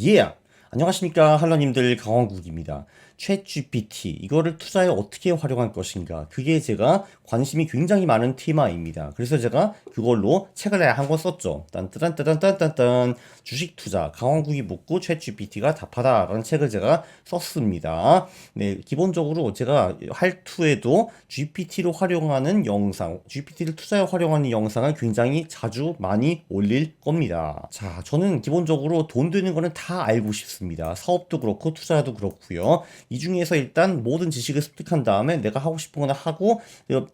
예! 안녕하십니까 할러님들, 강원국입니다. 챗 GPT 이거를 투자에 어떻게 활용할 것인가, 그게 제가 관심이 굉장히 많은 테마입니다. 그래서 제가 그걸로 책을 한 권 썼죠. 딴따단따단따단딴 주식 투자 강원국이 묻고 챗 GPT가 답하다 라는 책을 제가 썼습니다. 네, 기본적으로 제가 할투에도 GPT로 활용하는 영상, GPT를 투자에 활용하는 영상을 굉장히 자주 많이 올릴 겁니다. 자, 저는 기본적으로 돈 되는 거는 다 알고 싶습니다. 사업도 그렇고 투자도 그렇고요. 이 중에서 일단 모든 지식을 습득한 다음에 내가 하고 싶은 거나 하고,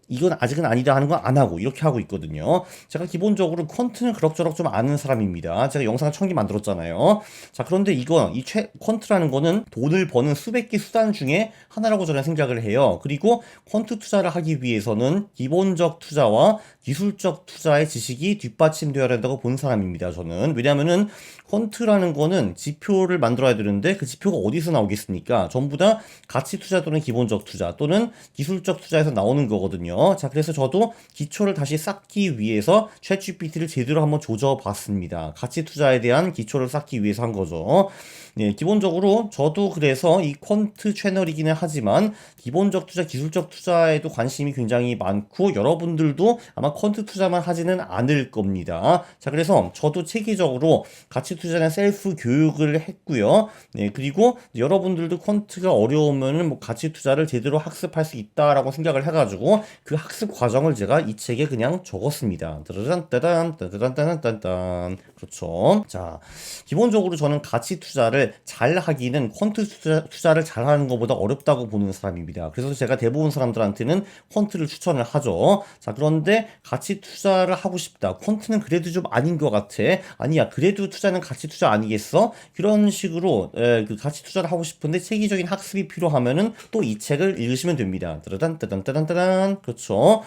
이건 아직은 아니다 하는 건 안 하고, 이렇게 하고 있거든요. 제가 기본적으로 퀀트는 그럭저럭 좀 아는 사람입니다. 제가 영상을 1000개 만들었잖아요. 자, 그런데 퀀트라는 거는 돈을 버는 수백 개 수단 중에 하나라고 저는 생각을 해요. 그리고 퀀트 투자를 하기 위해서는 기본적 투자와 기술적 투자의 지식이 뒷받침되어야 된다고 본 사람입니다. 저는. 왜냐면은 퀀트라는 거는 지표를 만들어야 되는데 그 지표가 어디서 나오겠습니까? 전부 다 가치 투자 또는 기본적 투자 또는 기술적 투자에서 나오는 거거든요. 자, 그래서 저도 기초를 다시 쌓기 위해서 챗GPT를 제대로 한번 조져 봤습니다. 가치 투자에 대한 기초를 쌓기 위해서 한 거죠. 네, 기본적으로 저도 그래서 이 퀀트 채널이기는 하지만 기본적 투자, 기술적 투자에도 관심이 굉장히 많고 여러분들도 아마 퀀트 투자만 하지는 않을 겁니다. 자, 그래서 저도 체계적으로 가치 투자는 셀프 교육을 했고요. 네, 그리고 여러분들도 퀀트가 어려우면은 뭐 가치 투자를 제대로 학습할 수 있다라고 생각을 해가지고 그 학습 과정을 제가 이 책에 그냥 적었습니다. 따단 따단 따단 따단. 그렇죠. 자, 기본적으로 저는 가치 투자를 잘 하기는 퀀트 투자를 잘 하는 것보다 어렵다고 보는 사람입니다. 그래서 제가 대부분 사람들한테는 퀀트를 추천을 하죠. 자, 그런데 가치 투자를 하고 싶다. 퀀트는 그래도 좀 아닌 것 같아. 아니야, 그래도 투자는 가치 투자 아니겠어? 그런 식으로 그 가치 투자를 하고 싶은데 체계적인 학습이 필요하면은 또 이 책을 읽으시면 됩니다. 따단 따단 따단 따단. 그렇죠.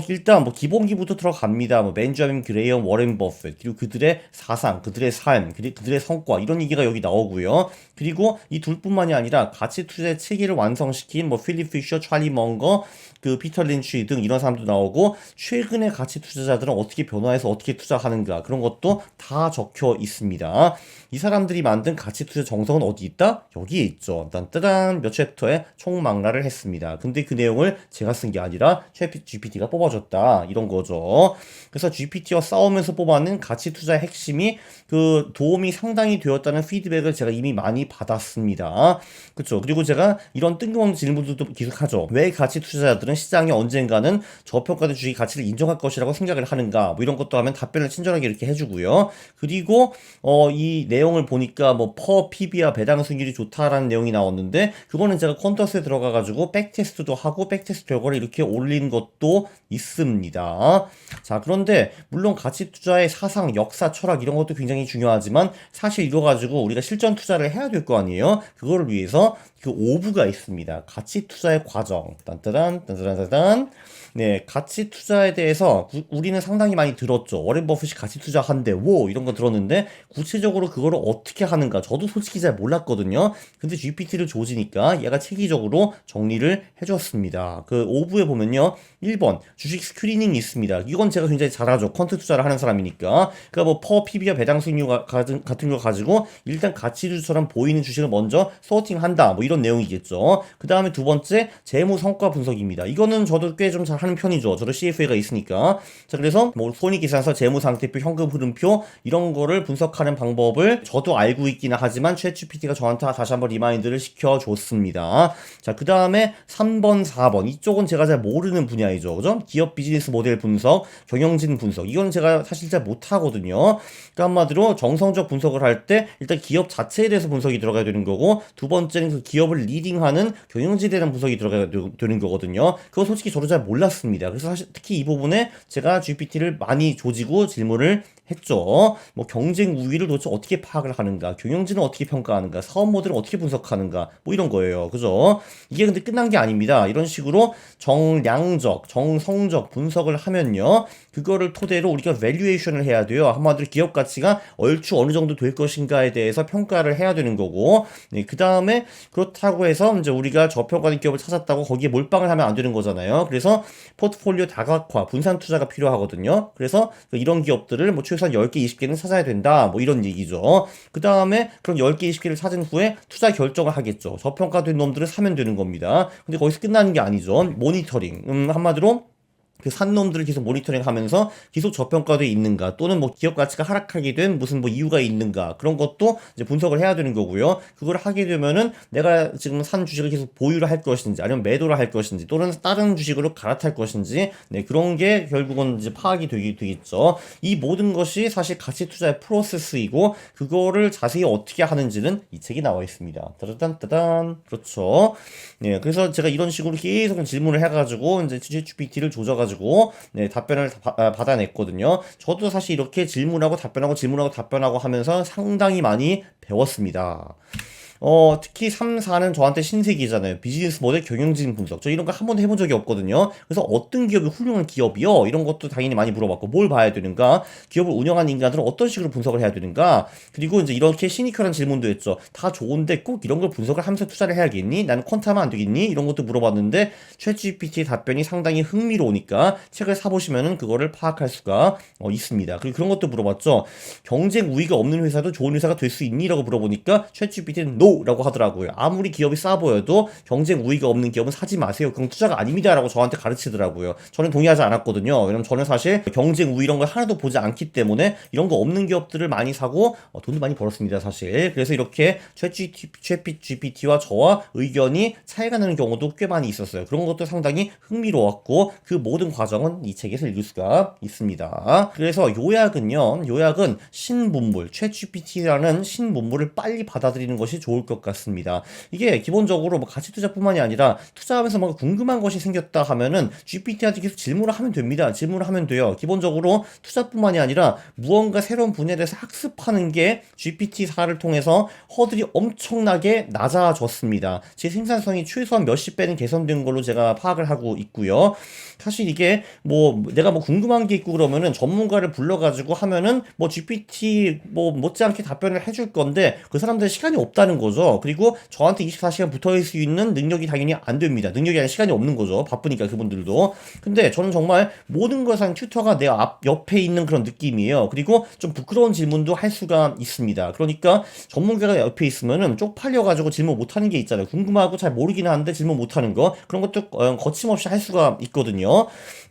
일단 뭐 기본기부터 들어갑니다. 뭐 벤자민 그레이엄, 워렌 버핏, 그리고 그들의 사상, 그들의 삶, 그리고 그들의 성과, 이런 얘기가 여기 나오고요. 그리고 이 둘뿐만이 아니라 가치 투자의 체계를 완성시킨 뭐 필립 피셔, 찰리 멍거, 그 피터 린치 등 이런 사람도 나오고, 최근의 가치 투자자들은 어떻게 변화해서 어떻게 투자하는가, 그런 것도 다 적혀 있습니다. 이 사람들이 만든 가치 투자 정석은 어디 있다? 여기에 있죠. 딴따단 몇 챕터에 총망라를 했습니다. 근데 그 내용을 제가 쓴 게 아니라 챗 GPT가 뽑아줬다, 이런 거죠. 그래서 GPT와 싸우면서 뽑아낸 가치 투자의 핵심이 그 도움이 상당히 되었다는 피드백을 제가 이미 많이 받았습니다. 그렇죠. 그리고 제가 이런 뜬금없는 질문들도 계속 하죠. 왜 가치 투자자들은 시장이 언젠가는 저평가된 주식 가치를 인정할 것이라고 생각을 하는가, 뭐 이런 것도 하면 답변을 친절하게 이렇게 해주고요. 그리고 이 내용을 보니까 뭐 PB와 배당 수익률이 좋다라는 내용이 나왔는데, 그거는 제가 퀀터스에 들어가가지고 백테스트도 하고 백테스트 결과를 이렇게 올린 것도 있습니다. 자, 그런데 물론 가치 투자의 사상, 역사, 철학 이런 것도 굉장히 중요하지만 사실 이거 가지고 우리가 실전 투자를 해야 될 거 아니에요? 그거를 위해서 그 오브가 있습니다. 가치 투자의 과정. 딴따단 딴따단. 네, 가치 투자에 대해서 우리는 상당히 많이 들었죠. 워렌 버핏이 가치 투자 한대, wo 이런 거 들었는데 구체적으로 그거를 어떻게 하는가 저도 솔직히 잘 몰랐거든요. 근데 GPT를 조지니까 얘가 체계적으로 정리를 해줬습니다. 그 5부에 보면요, 1번 주식 스크리닝이 있습니다. 이건 제가 굉장히 잘하죠. 퀀트 투자를 하는 사람이니까. 그러니까 뭐 PB와 배당 수익률 같은 거 가지고 일단 가치주처럼 보이는 주식을 먼저 소팅한다, 뭐 이런 내용이겠죠. 그 다음에 두 번째 재무 성과 분석입니다. 이거는 저도 꽤 좀 잘하는 편이죠. 저도 CFA가 있으니까. 자, 그래서 뭐 손익계산서, 재무 상태표, 현금 흐름표 이런 거를 분석하는 방법을 저도 알고 있기는 하지만 챗GPT가 저한테 다시 한번 리마인드를 시켜줬습니다. 자, 그 다음에 3번, 4번 이쪽은 제가 잘 모르는 분야이죠. 그죠? 기업 비즈니스 모델 분석, 경영진 분석, 이거는 제가 사실 잘 못하거든요. 그러니까 한마디로 정성적 분석을 할 때 일단 기업 자체에 대해서 분석이 들어가야 되는 거고, 두 번째는 그 기업을 리딩하는 경영진에 대한 분석이 들어가야 되는 거거든요. 그거 솔직히 저도 잘 몰랐습니다. 그래서 사실 특히 이 부분에 제가 GPT를 많이 조지고 질문을 했죠. 뭐 경쟁 우위를 도대체 어떻게 파악을 하는가, 경영진은 어떻게 평가하는가, 사업 모델을 어떻게 분석하는가, 뭐 이런 거예요. 그죠? 이게 근데 끝난 게 아닙니다. 이런 식으로 정량적, 정성적 분석을 하면요, 그거를 토대로 우리가 밸류에이션을 해야 돼요. 한마디로 기업 가치가 얼추 어느 정도 될 것인가에 대해서 평가를 해야 되는 거고, 네, 그 다음에 그렇다고 해서 이제 우리가 저평가된 기업을 찾았다고 거기에 몰빵을 하면 안 되는 거잖아요. 그래서 포트폴리오 다각화, 분산 투자가 필요하거든요. 그래서 이런 기업들을 뭐 최소한 10개, 20개는 찾아야 된다. 뭐 이런 얘기죠. 그 다음에 그럼 10개, 20개를 찾은 후에 투자 결정을 하겠죠. 저평가된 놈들을 사면 되는 겁니다. 근데 거기서 끝나는 게 아니죠. 모니터링. 한마디로 그 산 놈들을 계속 모니터링 하면서 계속 저평가돼 있는가 또는 뭐 기업 가치가 하락하게 된 무슨 뭐 이유가 있는가 그런 것도 이제 분석을 해야 되는 거고요. 그걸 하게 되면은 내가 지금 산 주식을 계속 보유를 할 것인지 아니면 매도를 할 것인지 또는 다른 주식으로 갈아탈 것인지 네, 그런 게 결국은 이제 파악이 되겠죠. 이 모든 것이 사실 가치 투자의 프로세스이고 그거를 자세히 어떻게 하는지는 이 책에 나와 있습니다. 따단 그렇죠. 네, 그래서 제가 이런 식으로 계속 질문을 해가지고 이제 GPT를 조져가지고 네, 답변을 받아냈거든요. 저도 사실 이렇게 질문하고 답변하고 하면서 상당히 많이 배웠습니다. 특히 3, 4는 저한테 신세계잖아요. 비즈니스 모델 경영진 분석. 저 이런 거 한 번도 해본 적이 없거든요. 그래서 어떤 기업이 훌륭한 기업이요? 이런 것도 당연히 많이 물어봤고, 뭘 봐야 되는가? 기업을 운영하는 인간들은 어떤 식으로 분석을 해야 되는가? 그리고 이제 이렇게 시니컬한 질문도 했죠. 다 좋은데 꼭 이런 걸 분석을 하면서 투자를 해야겠니? 나는 퀀트하면 안 되겠니? 이런 것도 물어봤는데, 챗GPT의 답변이 상당히 흥미로우니까 책을 사보시면은 그거를 파악할 수가 있습니다. 그리고 그런 것도 물어봤죠. 경쟁 우위가 없는 회사도 좋은 회사가 될 수 있니? 라고 물어보니까 챗GPT는 no! 라고 하더라고요. 아무리 기업이 싸 보여도 경쟁 우위가 없는 기업은 사지 마세요. 그건 투자가 아닙니다. 라고 저한테 가르치더라고요. 저는 동의하지 않았거든요. 왜냐면 저는 사실 경쟁 우위 이런 걸 하나도 보지 않기 때문에 이런 거 없는 기업들을 많이 사고 돈도 많이 벌었습니다. 사실. 그래서 이렇게 챗GPT와 저와 의견이 차이가 나는 경우도 꽤 많이 있었어요. 그런 것도 상당히 흥미로웠고 그 모든 과정은 이 책에서 읽을 수가 있습니다. 그래서 요약은 신문물, 챗GPT라는 신문물을 빨리 받아들이는 것이 좋을 것 같습니다. 이게 기본적으로 뭐 가치 투자뿐만이 아니라 투자하면서 뭔가 궁금한 것이 생겼다 하면은 GPT한테 계속 질문을 하면 됩니다. 질문을 하면 돼요. 기본적으로 투자뿐만이 아니라 무언가 새로운 분야에 대해서 학습하는 게 GPT-4를 통해서 허들이 엄청나게 낮아졌습니다. 제 생산성이 최소한 몇십 배는 개선된 걸로 제가 파악을 하고 있고요. 사실 이게 뭐 내가 뭐 궁금한 게 있고 그러면은 전문가를 불러가지고 하면은 뭐 GPT 뭐 못지않게 답변을 해줄 건데 그 사람들 시간이 없다는 거죠. 그리고 저한테 24시간 붙어 있을 수 있는 능력이 당연히 안 됩니다. 능력이 아니라 시간이 없는 거죠. 바쁘니까 그분들도. 근데 저는 정말 모든 것은 튜터가 내 옆에 있는 그런 느낌이에요. 그리고 좀 부끄러운 질문도 할 수가 있습니다. 그러니까 전문가가 옆에 있으면은 쪽팔려가지고 질문 못하는 게 있잖아요. 궁금하고 잘 모르긴 하는데 질문 못하는 거 그런 것도 거침없이 할 수가 있거든요.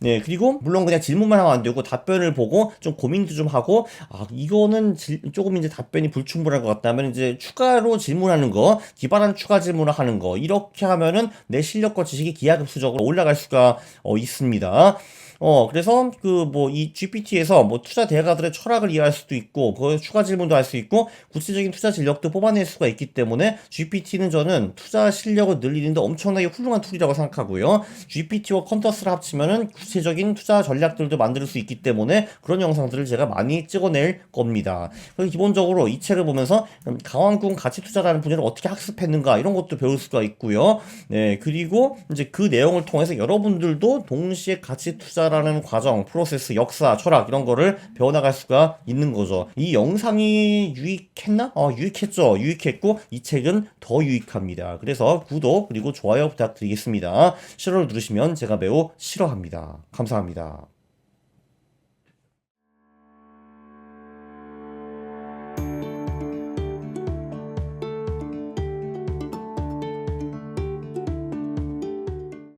네, 그리고 물론 그냥 질문만 하면 안 되고 답변을 보고 좀 고민도 좀 하고 이거는 조금 이제 답변이 불충분한 것 같다면 이제 추가로 질문하는 거, 기발한 추가 질문을 하는 거 이렇게 하면은 내 실력과 지식이 기하급수적으로 올라갈 수가 있습니다. 그래서 이 GPT에서 뭐 투자 대가들의 철학을 이해할 수도 있고, 그 추가 질문도 할 수 있고, 구체적인 투자 전략도 뽑아낼 수가 있기 때문에 GPT는 저는 투자 실력을 늘리는데 엄청나게 훌륭한 툴이라고 생각하고요. GPT와 컨터스를 합치면은 구체적인 투자 전략들도 만들 수 있기 때문에 그런 영상들을 제가 많이 찍어낼 겁니다. 그래서 기본적으로 이 책을 보면서 강왕군 가치 투자라는 분야를 어떻게 학습했는가 이런 것도 배울 수가 있고요. 네, 그리고 이제 그 내용을 통해서 여러분들도 동시에 가치 투자라는 과정, 프로세스, 역사, 철학 이런 거를 배워나갈 수가 있는 거죠. 이 영상이 유익했나? 유익했죠. 유익했고 이 책은 더 유익합니다. 그래서 구독 그리고 좋아요 부탁드리겠습니다. 싫어를 누르시면 제가 매우 싫어합니다. 감사합니다.